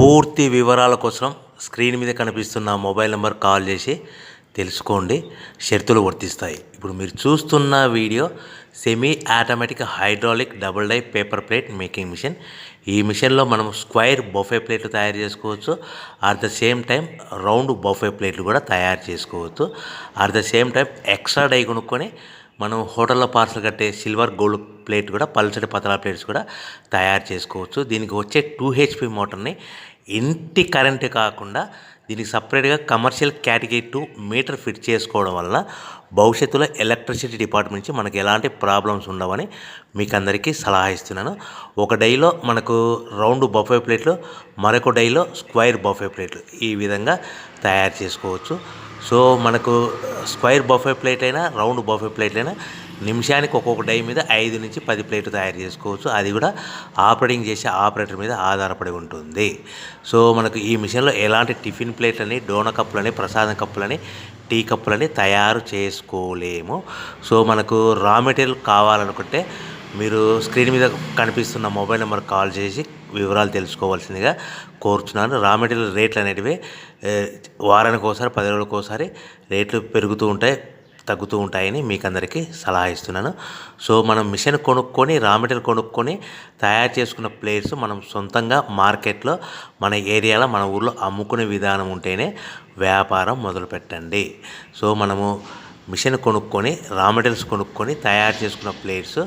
పూర్తి వివరాల కోసం స్క్రీన్ మీద కనిపిస్తున్న మొబైల్ నెంబర్ కాల్ చేసి తెలుసుకోండి. షరతులు వర్తిస్తాయి. ఇప్పుడు మీరు చూస్తున్న video semi automatic hydraulic double die paper plate making machine. ఈ మిషన్లో మనం స్క్వైర్ బఫే ప్లేట్లు తయారు చేసుకోవచ్చు. At the same time round buffet ప్లేట్లు కూడా తయారు చేసుకోవచ్చు. At the same time extra die కొనుక్కొని మనం హోటల్లో పార్సల్ కట్టే సిల్వర్ గోల్డ్ ప్లేట్ కూడా పల్చటి పతలా ప్లేట్స్ కూడా తయారు చేసుకోవచ్చు. దీనికి వచ్చే 2 HP మోటార్ని ఇంటి కరెంటు కాకుండా దీనికి సపరేట్గా కమర్షియల్ కేటగిరీ 2 మీటర్ ఫిట్ చేసుకోవడం వల్ల భవిష్యత్తులో ఎలక్ట్రిసిటీ డిపార్ట్మెంట్ నుంచి మనకి ఎలాంటి ప్రాబ్లమ్స్ ఉండవని మీకు అందరికీ సలహా ఇస్తున్నాను. ఒక డైలో మనకు రౌండ్ బఫే ప్లేట్లు, మరొక డైలో స్క్వైర్ బఫే ప్లేట్లు ఈ విధంగా తయారు చేసుకోవచ్చు. సో మనకు స్క్వైర్ బఫే ప్లేట్ అయినా రౌండ్ బఫే ప్లేట్ అయినా నిమిషానికి ఒక్కొక్క డై మీద 5 నుంచి 10 ప్లేట్లు తయారు చేసుకోవచ్చు. అది కూడా ఆపరేటింగ్ చేసే ఆపరేటర్ మీద ఆధారపడి ఉంటుంది. సో మనకు ఈ మిషన్లో ఎలాంటి టిఫిన్ ప్లేట్లని, డోనా కప్పులని, ప్రసాదం కప్పులని, టీ కప్పులని తయారు చేసుకోలేము. సో మనకు రా మెటీరియల్ కావాలనుకుంటే మీరు స్క్రీన్ మీద కనిపిస్తున్న మొబైల్ నెంబర్ కాల్ చేసి వివరాలు తెలుసుకోవాల్సిందిగా కోరుచున్నాను. రా మెటీరియల్ రేట్లు అనేటివి వారానికి ఒకసారి, 10 రోజులకు ఒకసారి రేట్లు పెరుగుతూ ఉంటాయి, తగ్గుతూ ఉంటాయని మీకు అందరికీ సలహా ఇస్తున్నాను. సో మనం మిషన్ కొనుక్కొని, రా మెటీరియల్ కొనుక్కొని తయారు చేసుకున్న ప్లేట్స్ మనం సొంతంగా మార్కెట్లో మన ఏరియాలో, మన ఊర్లో అమ్ముకునే విధానం ఉంటేనే వ్యాపారం మొదలుపెట్టండి. సో మనము మిషన్ కొనుక్కొని, రా మెటీరియల్స్ కొనుక్కొని తయారు చేసుకున్న ప్లేట్స్